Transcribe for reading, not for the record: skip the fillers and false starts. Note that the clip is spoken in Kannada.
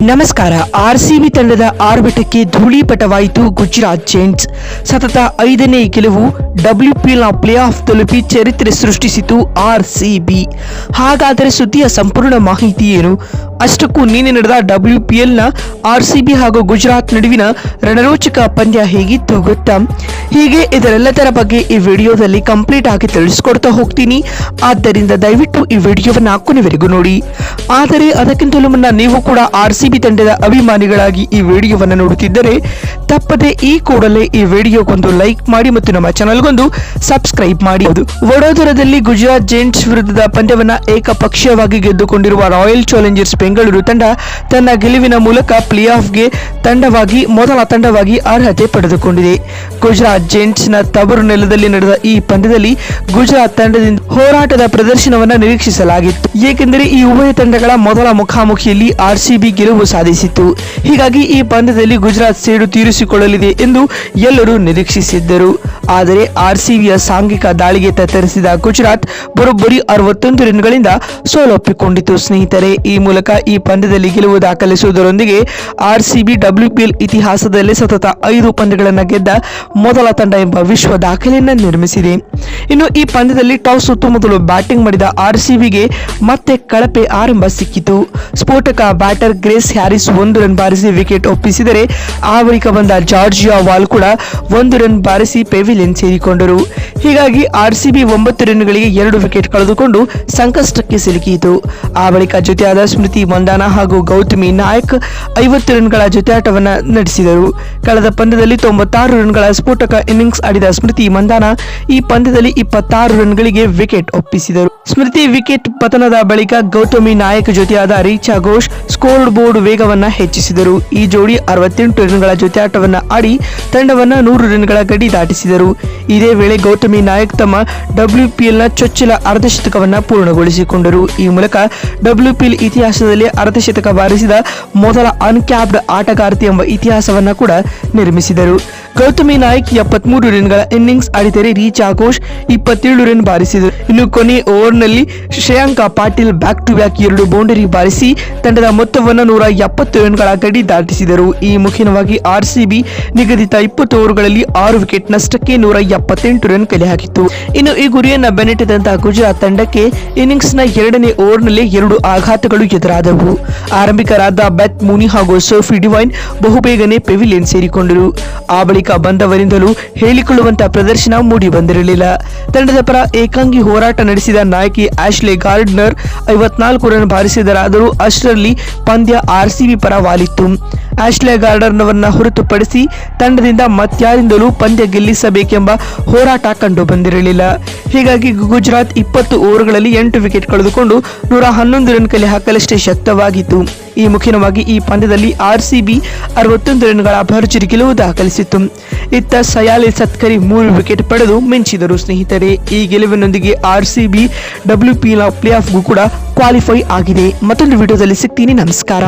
ನಮಸ್ಕಾರ. ಆರ್ಸಿಬಿ ತಂಡದ ಆರ್ಭಟಕ್ಕೆ ಧೂಳೀಪಟವಾಯಿತು ಗುಜರಾತ್ ಜೈಂಟ್ಸ್. ಸತತ 5ನೇ ಗೆಲುವು, WPL ಪ್ಲೇ ಆಫ್ ತಲುಪಿ ಚರಿತ್ರೆ ಸೃಷ್ಟಿಸಿತು ಆರ್ಸಿಬಿ. ಹಾಗಾದರೆ ಸುದ್ದಿಯ ಸಂಪೂರ್ಣ ಮಾಹಿತಿ ಏನು? ಅಷ್ಟಕ್ಕೂ ನಿನ್ನೆ ನಡೆದ WPLನ ಆರ್ಸಿಬಿ ಹಾಗೂ ಗುಜರಾತ್ ನಡುವಿನ ರಣರೋಚಕ ಪಂದ್ಯ ಹೇಗಿತ್ತು ಗೊತ್ತಾ? ಹೀಗೆ ಇದರೆಲ್ಲದರ ಬಗ್ಗೆ ಈ ವಿಡಿಯೋದಲ್ಲಿ ಕಂಪ್ಲೀಟ್ ಆಗಿ ತಿಳಿಸ್ಕೊಡ್ತಾ ಹೋಗ್ತೀನಿ. ಆದ್ದರಿಂದ ದಯವಿಟ್ಟು ಈ ವಿಡಿಯೋವನ್ನು ಕೊನೆವರೆಗೂ ನೋಡಿ. ಆದರೆ ಅದಕ್ಕಿಂತಲೂ ಮುನ್ನ ನೀವು ಕೂಡ ಆರ್ಸಿಬಿ ತಂಡದ ಅಭಿಮಾನಿಗಳಾಗಿ ಈ ವಿಡಿಯೋವನ್ನು ನೋಡುತ್ತಿದ್ದರೆ ತಪ್ಪದೆ ಈ ಕೂಡಲೇ ಈ ವಿಡಿಯೋಗೊಂದು ಲೈಕ್ ಮಾಡಿ ಮತ್ತು ನಮ್ಮ ಚಾನಲ್ಗೊಂದು ಸಬ್ಸ್ಕ್ರೈಬ್ ಮಾಡಿ. ವಡೋದರದಲ್ಲಿ ಗುಜರಾತ್ ಜೈಂಟ್ಸ್ ವಿರುದ್ಧದ ಪಂದ್ಯವನ್ನ ಏಕಪಕ್ಷೀಯವಾಗಿ ಗೆದ್ದುಕೊಂಡಿರುವ ರಾಯಲ್ ಚಾಲೆಂಜರ್ಸ್ ಬೆಂಗಳೂರು ತಂಡ ತನ್ನ ಗೆಲುವಿನ ಮೂಲಕ ಪ್ಲೇ ಆಫ್ಗೆ ಮೊದಲ ತಂಡವಾಗಿ ಅರ್ಹತೆ ಪಡೆದುಕೊಂಡಿದೆ. ಗುಜರಾತ್ ಜೈಂಟ್ಸ್ನ ತವರು ನೆಲದಲ್ಲಿ ನಡೆದ ಈ ಪಂದ್ಯದಲ್ಲಿ ಗುಜರಾತ್ ತಂಡದಿಂದ ಹೋರಾಟದ ಪ್ರದರ್ಶನವನ್ನು ನಿರೀಕ್ಷಿಸಲಾಗಿತ್ತು. ಏಕೆಂದರೆ ಈ ಉಭಯ ತಂಡಗಳ ಮೊದಲ ಮುಖಾಮುಖಿಯಲ್ಲಿ ಆರ್ಸಿಬಿ ಗೆಲುವು ಸಾಧಿಸಿತ್ತು. ಹೀಗಾಗಿ ಈ ಪಂದ್ಯದಲ್ಲಿ ಗುಜರಾತ್ ಸೇಡು ತೀರಿಸಿಕೊಳ್ಳಲಿದೆ ಎಂದು ಎಲ್ಲರೂ ನಿರೀಕ್ಷಿಸಿದ್ದರು. ಆದರೆ ಆರ್ಸಿಬಿಯ ಸಾಂಘಿಕ ದಾಳಿಗೆ ತತ್ತರಿಸಿದ ಗುಜರಾತ್ ಬರೋಬ್ಬರಿ 61 ರನ್ಗಳಿಂದ ಸೋಲೊಪ್ಪಿಕೊಂಡಿತು ಸ್ನೇಹಿತರೆ. ಈ ಮೂಲಕ ಈ ಪಂದ್ಯದಲ್ಲಿ ಗೆಲುವು ದಾಖಲಿಸುವುದರೊಂದಿಗೆ ಆರ್ಸಿಬಿ WPL ಇತಿಹಾಸದಲ್ಲಿ ಸತತ 5 ಪಂದ್ಯಗಳನ್ನು ಗೆದ್ದ ಮೊದಲ ತಂಡ ಎಂಬ ವಿಶ್ವ ದಾಖಲೆಯನ್ನು ನಿರ್ಮಿಸಿದೆ. ಇನ್ನು ಈ ಪಂದ್ಯದಲ್ಲಿ ಟಾಸ್ ಸುತ್ತು ಮೊದಲು ಬ್ಯಾಟಿಂಗ್ ಮಾಡಿದ ಆರ್ಸಿಬಿಗೆ ಮತ್ತೆ ಕಳಪೆ ಆರಂಭ ಸಿಕ್ಕಿತು. ಸ್ಫೋಟಕ ಬ್ಯಾಟರ್ ಗ್ರೇಸ್ ಹ್ಯಾರಿಸ್ 1 ರನ್ ಬಾರಿಸಿ ವಿಕೆಟ್ ಒಪ್ಪಿಸಿದರೆ ಆ ಬಳಿಕ ಬಂದ ಜಾರ್ಜಿಯಾ ವಾಲ್ ಕೂಡ 1 ರನ್ ಬಾರಿಸಿ ಪೆವಿಲಿಯನ್ ಸೇರಿಕೊಂಡರು. ಹೀಗಾಗಿ ಆರ್ಸಿಬಿ 9 ರನ್ಗಳಿಗೆ 2 ವಿಕೆಟ್ ಕಳೆದುಕೊಂಡು ಸಂಕಷ್ಟಕ್ಕೆ ಸಿಲುಕಿಯಿತು. ಆ ಬಳಿಕ ಜೊತೆಯಾದ ಸ್ಮೃತಿ ಮಂದಾನ ಹಾಗೂ ಗೌತಮಿ ನಾಯಕ್ 50 ರನ್ಗಳ ಜೊತೆಯಾಟವನ್ನು ನಡೆಸಿದರು. ಕಳೆದ ಪಂದ್ಯದಲ್ಲಿ 96 ರನ್ಗಳ ಸ್ಫೋಟಕ ಇನ್ನಿಂಗ್ಸ್ ಆಡಿದ ಸ್ಮೃತಿ ಮಂದಾನ ಈ ಪಂದ್ಯದಲ್ಲಿ 26 ರನ್ಗಳಿಗೆ ವಿಕೆಟ್ ಒಪ್ಪಿಸಿದರು. ಸ್ಮೃತಿ ವಿಕೆಟ್ ಪತನದ ಬಳಿಕ ಗೌತಮಿ ನಾಯಕ್ ಜೊತೆಯಾದ ರೀಚಾ ಘೋಷ್ ಸ್ಕೋರ್ ಬೋರ್ಡ್ ವೇಗವನ್ನ ಹೆಚ್ಚಿಸಿದರು. ಈ ಜೋಡಿ 68 ರನ್ಗಳ ಜೊತೆಯಾಟವನ್ನ ಆಡಿ ತಂಡವನ್ನ 100 ರನ್ಗಳ ಗಡಿ ದಾಟಿಸಿದರು. ಇದೇ ವೇಳೆ ಗೌತಮಿ ನಾಯಕ್ ತಮ್ಮ WPLನ ಚೊಚ್ಚಲ ಅರ್ಧಶತಕವನ್ನ ಪೂರ್ಣಗೊಳಿಸಿಕೊಂಡರು. ಈ ಮೂಲಕ WPL ಇತಿಹಾಸದಲ್ಲಿ ಅರ್ಧಶತಕ ಬಾರಿಸಿದ ಮೊದಲ ಅನ್ಕ್ಯಾಪ್ಡ್ ಆಟಗಾರ್ತಿ ಎಂಬ ಇತಿಹಾಸವನ್ನ ಕೂಡ ನಿರ್ಮಿಸಿದರು. ಗೌತಮಿ ನಾಯಕ್ 73 ರನ್ಗಳ ಇನ್ನಿಂಗ್ಸ್ ಆಡಿದರೆ ರೀಚಾ ಘೋಷ್ 27 ರನ್ ಬಾರಿಸಿದರು. ಇನ್ನು ಕೊನೆ ಓವರ್ನಲ್ಲಿ Shreyanka Patil back to back 2 boundary ಬಾರಿಸಿ ತಂಡದ ಮೊತ್ತವನ್ನು 170 ರನ್ಗಳ ಗಡಿ ದಾಟಿಸಿದರು. ಈ ಮುಖೇನವಾಗಿ ಆರ್ಸಿಬಿ ನಿಗದಿತ 20 ಓವರ್ಗಳಲ್ಲಿ 6 ವಿಕೆಟ್ ನಷ್ಟಕ್ಕೆ 178 ರನ್ ಕಲೆ ಹಾಕಿತ್ತು. ಇನ್ನು ಈ ಗುರಿಯನ್ನ ಬೆನ್ನಟ್ಟಿದಂತಹ ಗುಜರಾತ್ ತಂಡಕ್ಕೆ ಇನ್ನಿಂಗ್ಸ್ನ 2ನೇ ಓವರ್ನಲ್ಲಿ 2 ಆಘಾತಗಳು ಎದುರಾದವು. ಆರಂಭಿಕರಾದ ಬೆತ್ ಮೂನಿ ಹಾಗೂ ಸೋಫಿ ಡಿವೈನ್ ಬಹುಬೇಗನೆ ಪೆವಿಲಿಯನ್ ಸೇರಿಕೊಂಡರು. ಆ ಬಳಿಕ ಬಂದವರಿಂದಲೂ ಹೇಳಿಕೊಳ್ಳುವಂತಹ ಪ್ರದರ್ಶನ ಮೂಡಿ ಬಂದಿರಲಿಲ್ಲ. ತಂಡದ ಪರ ಏಕಾಂಗಿ ಹೋರಾಟ ನಡೆಸಿದ ನಾಯಕಿ ಆಶ್ಲೆ ಗಾರ್ಡ್ನರ್ 54 ರನ್ ಬಾರಿಸಿದರಾದರೂ ಅಷ್ಟರಲ್ಲಿ ಪಂದ್ಯ ಆರ್ಸಿಬಿ ಪರ ವಾಲಿತ್ತು. ಆಶ್ಲೆ ಗಾರ್ಡರ್ನವನ್ನ ಹೊರತುಪಡಿಸಿ ತಂಡದಿಂದ ಮತ್ಯಾರಿಂದಲೂ ಪಂದ್ಯ ಗೆಲ್ಲಿಸಬೇಕೆಂಬ ಹೋರಾಟ ಕಂಡು ಬಂದಿರಲಿಲ್ಲ. ಹೀಗಾಗಿ ಗುಜರಾತ್ 20 ಓವರ್ಗಳಲ್ಲಿ 8 ವಿಕೆಟ್ ಕಳೆದುಕೊಂಡು 111 ರನ್ ಕಲೆ ಹಾಕಲಷ್ಟೇ ಶಕ್ತವಾಗಿತ್ತು. ಈ ಮುಖೇನವಾಗಿ ಈ ಪಂದ್ಯದಲ್ಲಿ ಆರ್ಸಿಬಿ 61 ರನ್ಗಳ ಭರ್ಜರಿ ಗೆಲುವು ದಾಖಲಿಸಿತ್ತು. ಇತ್ತ ಸಯಾಲಿ ಸತ್ಕರಿ 3 ವಿಕೆಟ್ ಪಡೆದು ಮಿಂಚಿದರು ಸ್ನೇಹಿತರೆ. ಈ ಗೆಲುವಿನೊಂದಿಗೆ ಆರ್ಸಿಬಿ WPL ಪ್ಲೇ ಆಫ್ಗೂ ಕೂಡ ಕ್ವಾಲಿಫೈ ಆಗಿದೆ. ಮತ್ತೊಂದು ವಿಡಿಯೋದಲ್ಲಿ ಸಿಗ್ತೀನಿ. ನಮಸ್ಕಾರ.